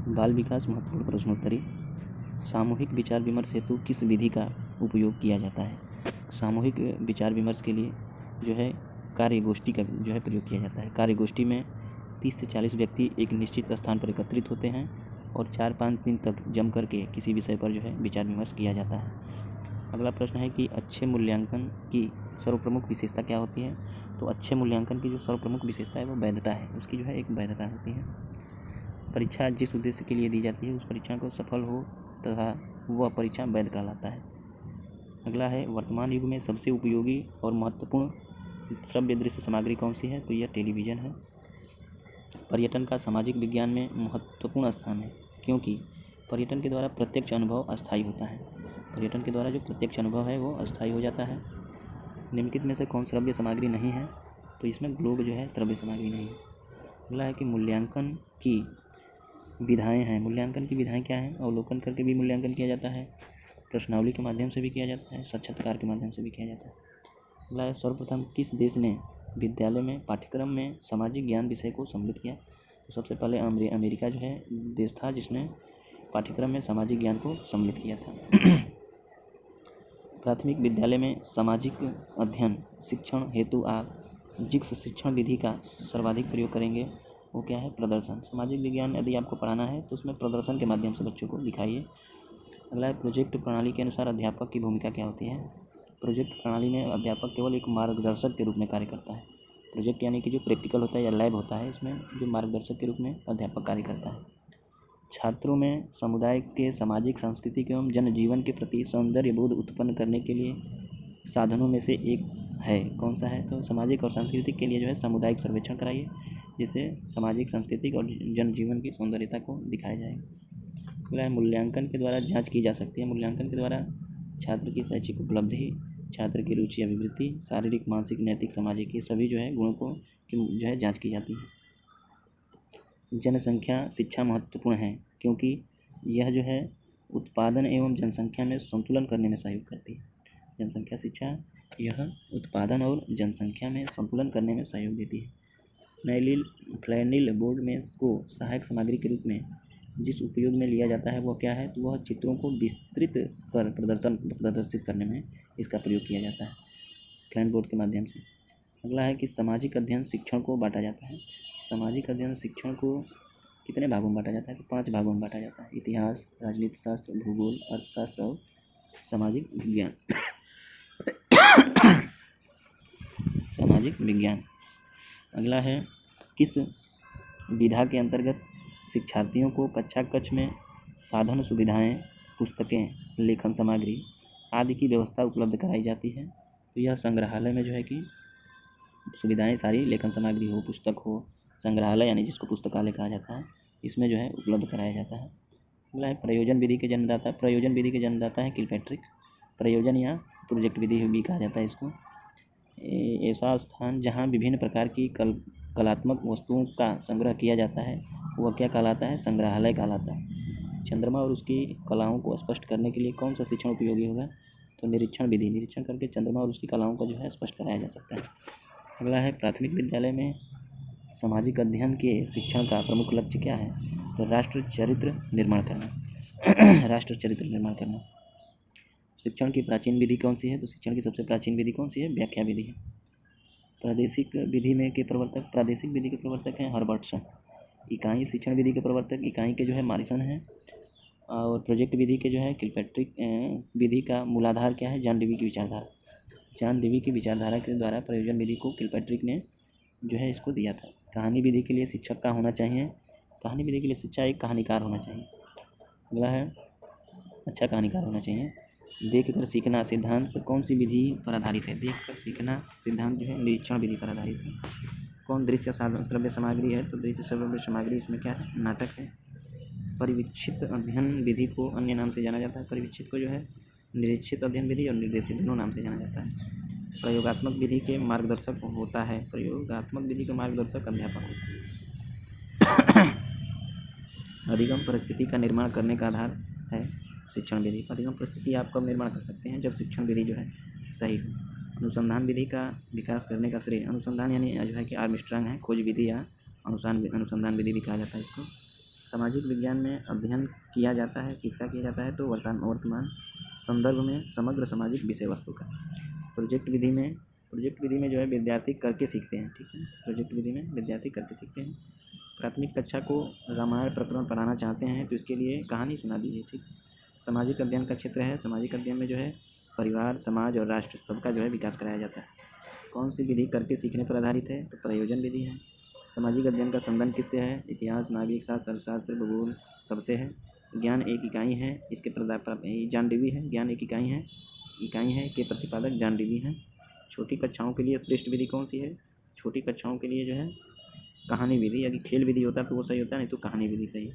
बाल विकास महत्वपूर्ण प्रश्नोत्तरी। सामूहिक विचार विमर्श हेतु किस विधि का उपयोग किया जाता है? सामूहिक विचार विमर्श के लिए जो है कार्यगोष्ठी का जो है प्रयोग किया जाता है। कार्यगोष्ठी में 30 से 40 व्यक्ति एक निश्चित स्थान पर एकत्रित होते हैं और 4-5 दिन तक जम करके किसी विषय पर जो है विचार विमर्श किया जाता है। अगला प्रश्न है कि अच्छे मूल्यांकन की सर्वप्रमुख विशेषता क्या होती है? तो अच्छे मूल्यांकन की जो सर्वप्रमुख विशेषता है वो वैधता है। उसकी जो है एक वैधता होती है। परीक्षा जिस उद्देश्य के लिए दी जाती है उस परीक्षा को सफल हो तथा वह परीक्षा वैध कहलाता है। अगला है वर्तमान युग में सबसे उपयोगी और महत्वपूर्ण श्रव्य दृश्य सामग्री कौन सी है? तो यह टेलीविज़न है। पर्यटन का सामाजिक विज्ञान में महत्वपूर्ण स्थान है क्योंकि पर्यटन के द्वारा प्रत्यक्ष अनुभव अस्थायी होता है। पर्यटन के द्वारा जो प्रत्यक्ष अनुभव है वो अस्थायी हो जाता है। निम्नलिखित में से कौन श्रव्य सामग्री नहीं है? तो इसमें ग्लोब जो है श्रव्य सामग्री नहीं है। अगला है कि मूल्यांकन की विधाएं हैं। मूल्यांकन की विधाएं क्या हैं? अवलोकन करके भी मूल्यांकन किया जाता है, प्रश्नावली के माध्यम से भी किया जाता है, साक्षात्कार के माध्यम से भी किया जाता है। अगला है सर्वप्रथम किस देश ने विद्यालय में पाठ्यक्रम में सामाजिक ज्ञान विषय को सम्मिलित किया? तो सबसे पहले अमेरिका जो है देश था जिसने पाठ्यक्रम में सामाजिक ज्ञान को सम्मिलित किया था। प्राथमिक विद्यालय में सामाजिक अध्ययन शिक्षण हेतु आप जिस शिक्षण विधि का सर्वाधिक प्रयोग करेंगे वो क्या है? प्रदर्शन। सामाजिक विज्ञान यदि आपको पढ़ाना है तो उसमें प्रदर्शन के माध्यम से बच्चों को दिखाइए। अगला है प्रोजेक्ट प्रणाली के अनुसार अध्यापक की भूमिका क्या होती है? प्रोजेक्ट प्रणाली में अध्यापक केवल एक मार्गदर्शक के रूप में कार्य करता है। प्रोजेक्ट यानी कि जो प्रैक्टिकल होता है या लैब होता है इसमें जो मार्गदर्शक के रूप में अध्यापक कार्य करता है। छात्रों में समुदाय के सामाजिक सांस्कृतिक एवं जनजीवन के प्रति सौंदर्य बोध उत्पन्न करने के लिए साधनों में से एक है। कौन सा है? तो सामाजिक और सांस्कृतिक के लिए जो है सामुदायिक सर्वेक्षण कराइए जिससे सामाजिक सांस्कृतिक और जनजीवन की सौंदर्यता को दिखाया जाएगा। अगला है मूल्यांकन के द्वारा जांच की जा सकती है। मूल्यांकन के द्वारा छात्र की शैक्षिक उपलब्धि, छात्र की रुचि अभिवृत्ति, शारीरिक मानसिक नैतिक सामाजिक ये सभी जो है गुणों को की जो है जाँच की जाती है। जनसंख्या शिक्षा महत्वपूर्ण है क्योंकि यह जो है उत्पादन एवं जनसंख्या में संतुलन करने में सहयोग करती है। जनसंख्या शिक्षा यह उत्पादन और जनसंख्या में संतुलन करने में सहयोग देती है। फ्लैनिल बोर्ड में को सहायक सामग्री के रूप में जिस उपयोग में लिया जाता है वह क्या है? तो वह चित्रों को विस्तृत कर प्रदर्शित करने में इसका प्रयोग किया जाता है फ्लैन बोर्ड के माध्यम से। अगला है कि सामाजिक अध्ययन शिक्षण को बांटा जाता है। सामाजिक अध्ययन शिक्षण को कितने भागों में बांटा जाता है? 5 भागों में बांटा जाता है। इतिहास, राजनीति शास्त्र, भूगोल, अर्थशास्त्र और सामाजिक विज्ञान। सामाजिक विज्ञान। अगला है किस विधा के अंतर्गत शिक्षार्थियों को कक्षा कक्ष में साधन सुविधाएं, पुस्तकें, लेखन सामग्री आदि की व्यवस्था उपलब्ध कराई जाती है? तो यह संग्रहालय में जो है कि सुविधाएं सारी लेखन सामग्री हो, पुस्तक हो, संग्रहालय यानी जिसको पुस्तकालय कहा जाता है इसमें जो है उपलब्ध कराया जाता है। अगला है प्रयोजन विधि के जन्मदाता। प्रयोजन विधि के जन्मदाता है किलपैट्रिक। प्रयोजन या प्रोजेक्ट विधि भी कहा जाता है इसको। ऐसा स्थान जहाँ विभिन्न प्रकार की कलात्मक वस्तुओं का संग्रह किया जाता है वह क्या कहलाता है? संग्रहालय कहलाता है। चंद्रमा और उसकी कलाओं को स्पष्ट करने के लिए कौन सा शिक्षण उपयोगी होगा? तो निरीक्षण विधि। निरीक्षण करके चंद्रमा और उसकी कलाओं को जो है स्पष्ट कराया जा सकता है। अगला है प्राथमिक विद्यालय में सामाजिक अध्ययन के शिक्षण का प्रमुख लक्ष्य क्या है? तो राष्ट्र चरित्र निर्माण करना। राष्ट्र चरित्र निर्माण करना। शिक्षण की प्राचीन विधि कौन सी है? तो शिक्षण की सबसे प्राचीन विधि कौन सी है? व्याख्या विधि है। प्रादेशिक विधि में के प्रवर्तक प्रादेशिक विधि के प्रवर्तक हैं हर्बर्टसन। इकाई शिक्षण विधि के प्रवर्तक इकाई के जो है मॉरिसन हैं। और प्रोजेक्ट विधि के जो है किलपैट्रिक विधि का मूलाधार क्या है? जॉन डेवी की विचारधारा। जॉन डेवी की विचारधारा के द्वारा प्रयोजन विधि को किलपैट्रिक ने जो है इसको दिया था। कहानी विधि के लिए शिक्षक का होना चाहिए? कहानी विधि के लिए शिक्षा एक कहानीकार होना चाहिए। अगला है अच्छा कहानीकार होना चाहिए। देख कर सीखना सिद्धांत पर कौन सी विधि पर आधारित है? देख कर सीखना सिद्धांत जो है निरीक्षण विधि पर आधारित है। कौन दृश्य श्रव्य सामग्री है? तो दृश्य श्रव्य सामग्री इसमें क्या है? नाटक है। परिवीक्षित अध्ययन विधि को अन्य नाम से जाना जाता है। परिवीक्षित को जो है निरीक्षित अध्ययन विधि और निर्देशित दोनों नाम से जाना जाता है। प्रयोगात्मक विधि के मार्गदर्शक होता है। प्रयोगात्मक विधि का मार्गदर्शक अध्यापक होता है। अधिगम परिस्थिति का निर्माण करने का आधार है शिक्षण विधि। अधिगम परिस्थिति आप कब निर्माण कर सकते हैं? जब शिक्षण विधि जो है सही हो। अनुसंधान विधि का विकास करने का श्रेय अनुसंधान यानी जो है कि आर्मस्ट्रांग है। खोज विधि या अनुसंधान विधि भी कहा जाता है इसको। सामाजिक विज्ञान में अध्ययन किया जाता है, किसका किया जाता है? तो वर्तमान संदर्भ में समग्र सामाजिक विषय वस्तु का। प्रोजेक्ट विधि में जो है विद्यार्थी करके सीखते हैं, ठीक है। प्रोजेक्ट विधि में विद्यार्थी करके सीखते हैं। प्राथमिक कक्षा को रामायण प्रकरण पढ़ाना चाहते हैं तो इसके लिए कहानी सुना दीजिए, ठीक। सामाजिक अध्ययन का क्षेत्र है। सामाजिक अध्ययन में जो है परिवार, समाज और राष्ट्र सबका जो है विकास कराया जाता है। कौन सी विधि करके सीखने पर आधारित है? तो प्रयोजन विधि है। सामाजिक अध्ययन का संबंध किससे है? इतिहास, नागरिक शास्त्र, अर्थशास्त्र, भूगोल सबसे है। ज्ञान एक इकाई है, इसके जॉन डेवी है। ज्ञान एक इकाई है के प्रतिपादक जॉन डेवी हैं। छोटी कक्षाओं के लिए श्रेष्ठ विधि कौन सी है? छोटी कक्षाओं के लिए जो है कहानी विधि। यदि खेल विधि होता तो वो सही होता, नहीं तो कहानी विधि सही है।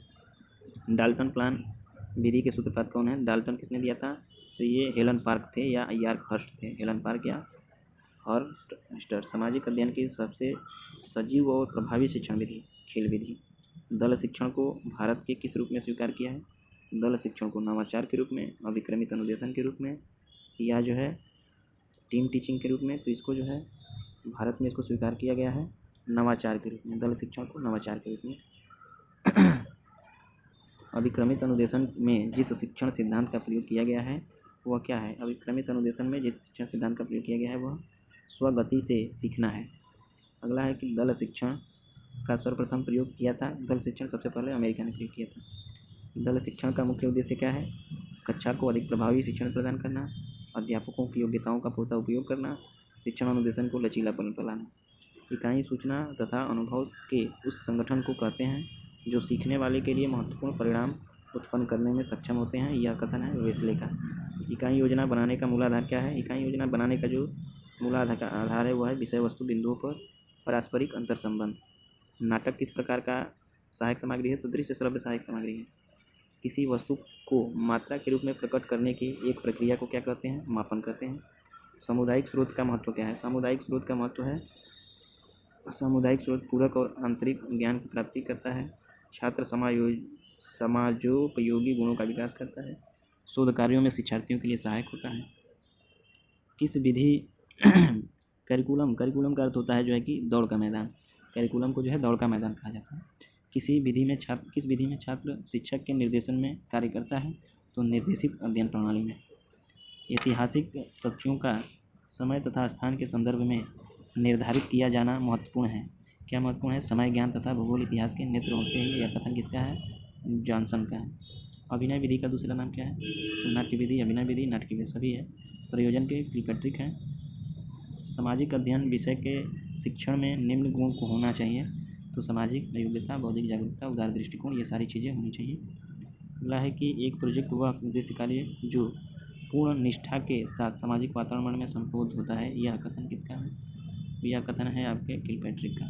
डाल्टन प्लान विधि के सूत्रपात कौन है? डाल्टन किसने दिया था? तो ये हेलन पार्क थे या यार्कहर्स्ट थे। हेलन पार्क या हर्स्ट। सामाजिक अध्ययन की सबसे सजीव और प्रभावी शिक्षण विधि खेल विधि। दल शिक्षण को भारत के किस रूप में स्वीकार किया है? दल शिक्षण को नवाचार के रूप में, अभिक्रमित अनुदेशन के रूप में या जो है टीम टीचिंग के रूप में। तो इसको जो है भारत में इसको स्वीकार किया गया है नवाचार के रूप में। दल शिक्षण को नवाचार के रूप में। अभिक्रमित अनुदेशन में जिस शिक्षण सिद्धांत का प्रयोग किया गया है वह क्या है? अभिक्रमित अनुदेशन में जिस शिक्षण सिद्धांत का प्रयोग किया गया है वह स्वगति से सीखना है। अगला है कि दल शिक्षण का सर्वप्रथम प्रयोग किया था। दल शिक्षण सबसे पहले अमेरिका ने प्रयोग किया था। दल शिक्षण का मुख्य उद्देश्य क्या है? कक्षा को अधिक प्रभावी शिक्षण प्रदान करना, अध्यापकों की योग्यताओं का पूर्णतः उपयोग करना, शिक्षण अनुदेशन को लचीलापन प्रदान। इकाई सूचना तथा अनुभव के उस संगठन को कहते हैं जो सीखने वाले के लिए महत्वपूर्ण परिणाम उत्पन्न करने में सक्षम होते हैं। यह कथन है वेस्ले का। इकाई योजना बनाने का मूलाधार क्या है? इकाई योजना बनाने का जो मूलाधार है वह है विषय वस्तु बिंदुओं पर पारस्परिक अंतर संबंध। नाटक किस प्रकार का सहायक सामग्री है? तो दृश्य श्रव्य सहायक सामग्री है। किसी वस्तु को मात्रा के रूप में प्रकट करने की एक प्रक्रिया को क्या कहते हैं? मापन कहते हैं। सामुदायिक स्रोत का महत्व क्या है? सामुदायिक स्रोत का महत्व है सामुदायिक स्रोत पूरक और आंतरिक ज्ञान की प्राप्ति करता है। छात्र समाजोपयोगी गुणों का विकास करता है। शोध कार्यों में शिक्षार्थियों के लिए सहायक होता है। किस विधि करिकुलम का अर्थ होता है जो है कि दौड़ का मैदान। करिकुलम को जो है दौड़ का मैदान कहा जाता है। किस विधि में छात्र शिक्षक के निर्देशन में कार्य करता है? तो निर्देशित अध्ययन प्रणाली में। ऐतिहासिक तथ्यों का समय तथा स्थान के संदर्भ में निर्धारित किया जाना महत्वपूर्ण है। क्या महत्वपूर्ण है? समय, ज्ञान तथा भूगोल इतिहास के नेत्र होते ही। यह कथन किसका है? जॉनसन का है। अभिनय विधि का दूसरा नाम क्या है? तो नाट्य विधि, अभिनय विधि, नाटकीय विधि सभी है। प्रयोजन के किलपैट्रिक है। सामाजिक अध्ययन विषय के शिक्षण में निम्न गुण को होना चाहिए। तो सामाजिक योग्यता, बौद्धिक जागरूकता, उदार दृष्टिकोण, ये सारी चीज़ें होनी चाहिए। अगला है कि एक प्रोजेक्ट वह उद्देश्य कार्य जो पूर्ण निष्ठा के साथ सामाजिक वातावरण में संबोधित होता है। यह कथन किसका है? यह कथन है आपके किलपैट्रिक का।